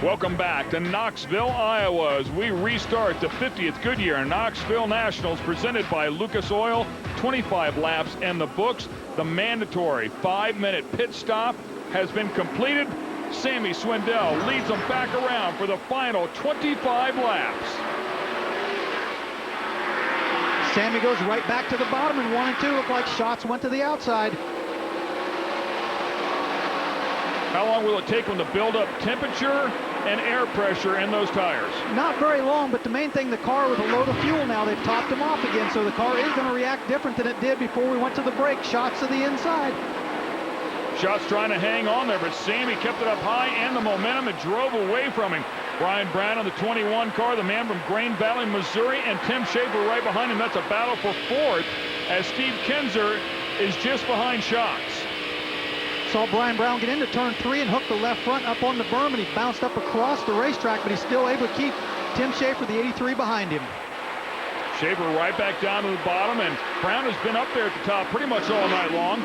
Welcome back to Knoxville, Iowa, as we restart the 50th Goodyear Knoxville Nationals presented by Lucas Oil. 25 laps in the books. The mandatory 5-minute pit stop has been completed. Sammy Swindell leads them back around for the final 25 laps. Sammy goes right back to the bottom in 1 and 2. Look like shots went to the outside. How long will it take them to build up temperature and air pressure in those tires? Not very long, but the main thing, the car with a load of fuel now, they've topped them off again, so the car is going to react different than it did before we went to the break. Shots to the inside. Shots trying to hang on there, but Sammy kept it up high and the momentum and drove away from him. Brian Brown on the 21 car, the man from Grain Valley, Missouri, and Tim Schaefer right behind him. That's a battle for fourth as Steve Kinzer is just behind Shots. Saw Brian Brown get into turn 3 and hook the left front up on the berm, and he bounced up across the racetrack, but he's still able to keep Tim Schaefer, the 83, behind him. Schaefer right back down to the bottom, and Brown has been up there at the top pretty much all night long.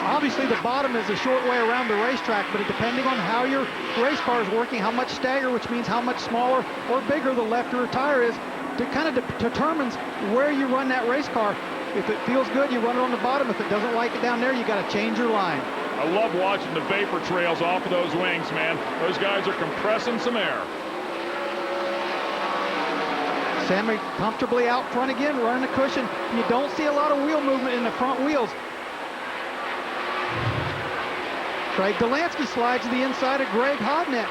Obviously, the bottom is a short way around the racetrack, but depending on how your race car is working, how much stagger, which means how much smaller or bigger the left rear tire is, it kind of determines where you run that race car. If it feels good, you run it on the bottom. If it doesn't like it down there, you got to change your line. I love watching the vapor trails off of those wings, man. Those guys are compressing some air. Sammy comfortably out front again, running the cushion. You don't see a lot of wheel movement in the front wheels. Craig Delansky slides to the inside of Greg Hodnett.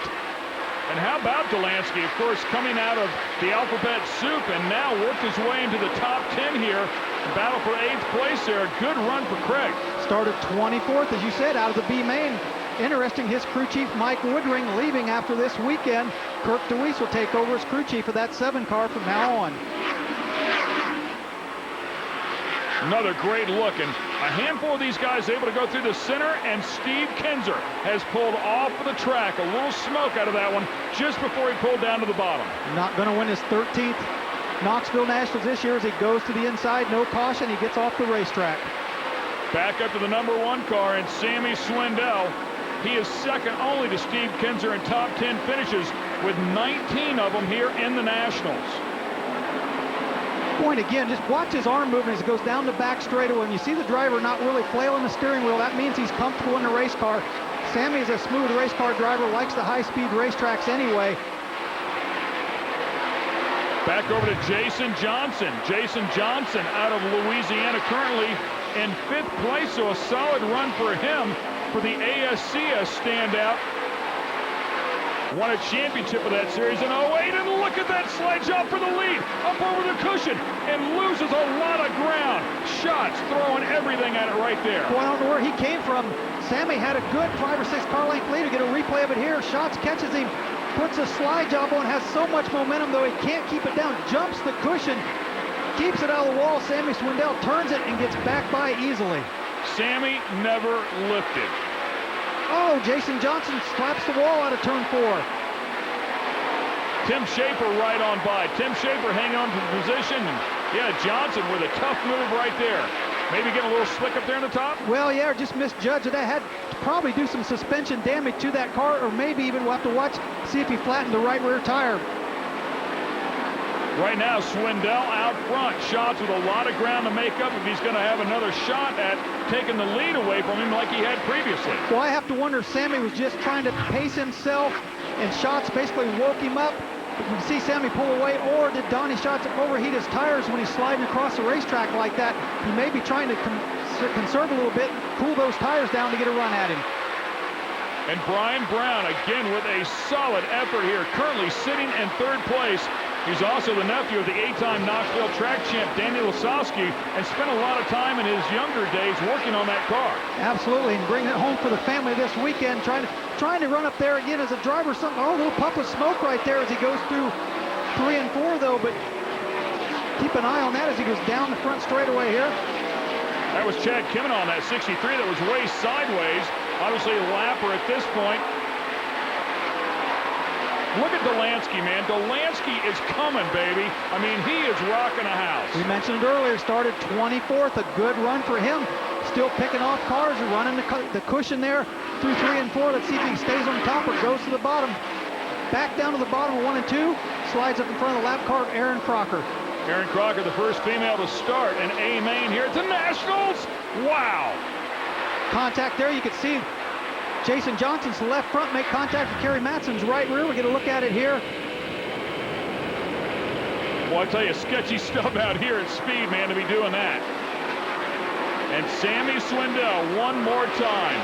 And how about Delansky, of course, coming out of the alphabet soup and now worked his way into the top 10 here. Battle for 8th place there. A good run for Craig. Started 24th, as you said, out of the B main. Interesting, his crew chief Mike Woodring leaving after this weekend. Kirk DeWeese will take over as crew chief of that 7 car from now on. Another great look, and a handful of these guys able to go through the center, and Steve Kinzer has pulled off of the track. A little smoke out of that one just before he pulled down to the bottom. Not going to win his 13th Knoxville Nationals this year as he goes to the inside. No caution. He gets off the racetrack. Back up to the number 1 car, and Sammy Swindell. He is second only to Steve Kinzer in top 10 finishes with 19 of them here in the Nationals. Point again, just watch his arm movement as it goes down the back straightaway. When you see the driver not really flailing the steering wheel, that means he's comfortable in the race car. Sammy is a smooth race car driver, likes the high-speed racetracks anyway. Back over to Jason Johnson. Jason Johnson out of Louisiana, currently in 5th place, so a solid run for him for the ASCS standout. Won a championship of that series in 08, and look at that slide job for the lead, up over the cushion, and loses a lot of ground. Shots throwing everything at it right there. Boy, I don't know where he came from. Sammy had a good 5 or 6 car length lead. To get a replay of it here. Shots catches him, puts a slide job on, has so much momentum though he can't keep it down, jumps the cushion, keeps it out of the wall. Sammy Swindell turns it and gets back by easily. Sammy never lifted. Oh, Jason Johnson slaps the wall out of turn 4. Tim Schaefer right on by. Tim Schaefer hanging on to the position. And yeah, Johnson with a tough move right there. Maybe getting a little slick up there in the top? Well, yeah, or just misjudged it. That had to probably do some suspension damage to that car, or maybe even we'll have to watch, see if he flattened the right rear tire. Right now, Swindell out front. Shots with a lot of ground to make up if he's going to have another shot at taking the lead away from him like he had previously. Well, I have to wonder if Sammy was just trying to pace himself and Shots basically woke him up. You can see Sammy pull away, or did Donnie Shots overheat his tires when he's sliding across the racetrack like that? He may be trying to conserve a little bit, cool those tires down to get a run at him. And Brian Brown, again, with a solid effort here, currently sitting in 3rd place. He's also the nephew of the 8-time Knoxville track champ, Danny Lasowski, and spent a lot of time in his younger days working on that car. Absolutely, and bringing it home for the family this weekend, trying to run up there again as a driver. Oh, a little puff of smoke right there as he goes through 3 and 4, though, but keep an eye on that as he goes down the front straightaway here. That was Chad Kimmon on that 63 that was way sideways. Obviously a lapper at this point. Look at Delansky, man. Delansky is coming, baby. I mean, he is rocking a house. We mentioned it earlier, started 24th, a good run for him. Still picking off cars and running the cushion there through 3 and 4. Let's see if he stays on top or goes to the bottom. back down to the bottom of 1 and 2, slides up in front of the lap car of Aaron Crocker. Aaron Crocker, the first female to start in A main here at the Nationals. Wow. Contact there. You can see Jason Johnson's left front make contact with Kerry Matson's right rear. We get a look at it here. Well, I tell you, sketchy stuff out here at speed, man, to be doing that. And Sammy Swindell, one more time.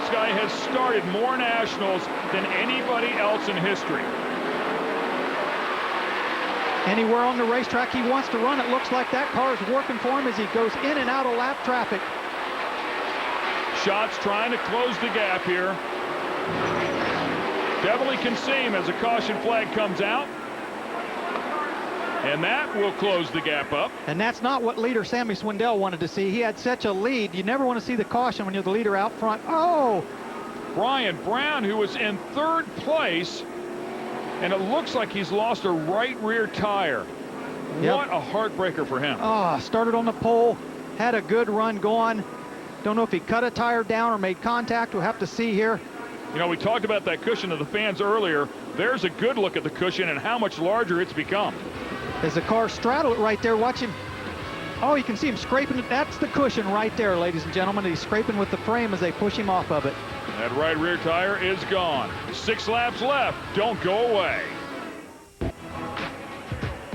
This guy has started more Nationals than anybody else in history. Anywhere on the racetrack he wants to run, it looks like that car is working for him as he goes in and out of lap traffic. Schatz trying to close the gap here. Definitely can see him as a caution flag comes out. And that will close the gap up. And that's not what leader Sammy Swindell wanted to see. He had such a lead. You never want to see the caution when you're the leader out front. Oh! Brian Brown, who was in third place, and it looks like he's lost a right rear tire. Yep. What a heartbreaker for him. Oh, started on the pole, had a good run going. Don't know if he cut a tire down or made contact. We'll have to see here. You know, we talked about that cushion to the fans earlier. There's a good look at the cushion and how much larger it's become. As the car straddled it right there, watch him. Oh, you can see him scraping it. That's the cushion right there, ladies and gentlemen. He's scraping with the frame as they push him off of it. That right rear tire is gone. 6 laps left. Don't go away.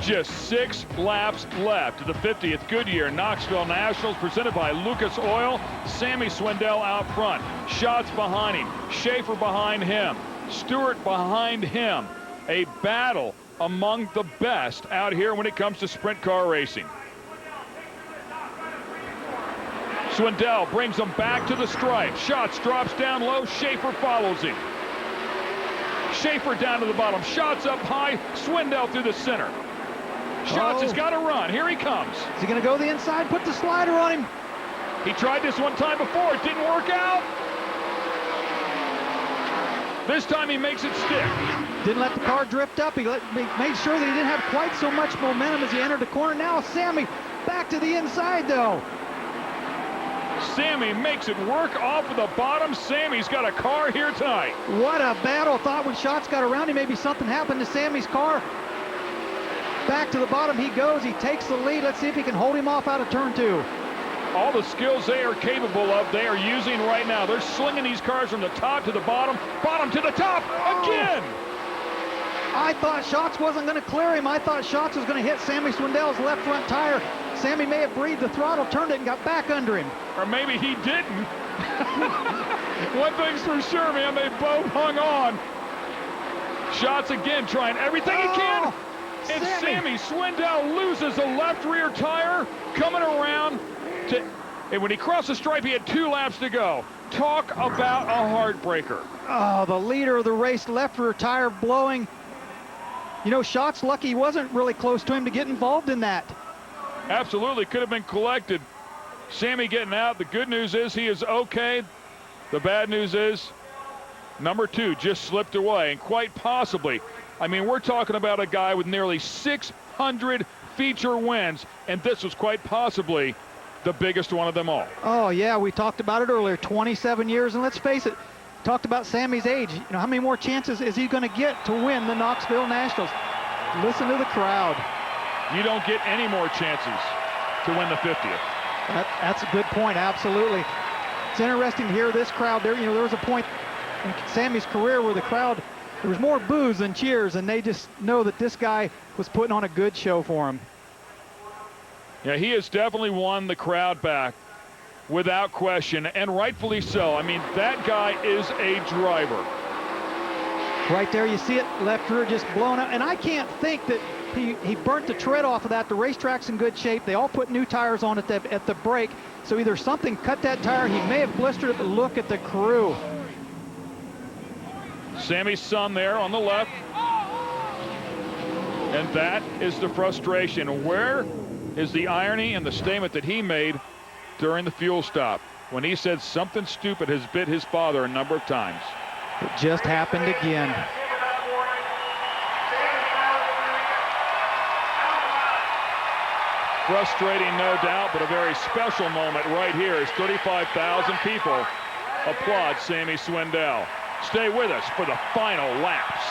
Just 6 laps left to the 50th Goodyear Knoxville Nationals, presented by Lucas Oil. Sammy Swindell out front. Schatz behind him. Schaefer behind him. Stewart behind him. A battle among the best out here when it comes to sprint car racing. Swindell brings him back to the stripe. Schatz drops down low. Schaefer follows him. Schaefer down to the bottom. Schatz up high. Swindell through the center. Schatz has got to run. Here he comes. Is he going to go the inside? Put the slider on him. He tried this one time before. It didn't work out. This time he makes it stick. Didn't let the car drift up. He made sure that he didn't have quite so much momentum as he entered the corner. Now Sammy back to the inside, though. Sammy makes it work off of the bottom. Sammy's got a car here tonight. What a battle. Thought when Schatz got around him, maybe something happened to Sammy's car. Back to the bottom he goes. He takes the lead. Let's see if he can hold him off out of turn 2. All the skills they are capable of, they are using right now. They're slinging these cars from the top to the bottom, bottom to the top again. I thought Schatz wasn't going to clear him. I thought Schatz was going to hit Sammy Swindell's left front tire. Sammy may have breathed the throttle, turned it, and got back under him. Or maybe he didn't. One thing's for sure, man, they both hung on. Schatz again trying everything he can. And Sammy Swindell loses a left rear tire coming around to, and when he crossed the stripe, he had 2 laps to go. Talk about a heartbreaker. Oh, the leader of the race, left rear tire blowing. You know, Schatz lucky he wasn't really close to him to get involved in that. Absolutely, could have been collected. Sammy getting out. The good news is he is okay. The bad news is number 2 just slipped away, and quite possibly, I mean, we're talking about a guy with nearly 600 feature wins, and this was quite possibly the biggest one of them all. Oh, yeah, we talked about it earlier, 27 years, and let's face it, talked about Sammy's age. You know, how many more chances is he going to get to win the Knoxville Nationals? Listen to the crowd. You don't get any more chances to win the 50th. That's a good point, absolutely. It's interesting to hear this crowd there. You know, there was a point in Sammy's career where the crowd, there was more boos than cheers, and they just know that this guy was putting on a good show for him. Yeah, he has definitely won the crowd back without question, and rightfully so. I mean, that guy is a driver. Right there, you see it, left rear just blown out, and I can't think that he burnt the tread off of that. The racetrack's in good shape. They all put new tires on at the brake, so either something cut that tire, he may have blistered it, but look at the crew. Sammy's son there on the left. And that is the frustration. Where is the irony in the statement that he made during the fuel stop when he said something stupid has bit his father a number of times? It just happened again. Frustrating, no doubt, but a very special moment right here as 35,000 people applaud Sammy Swindell. Stay with us for the final laps.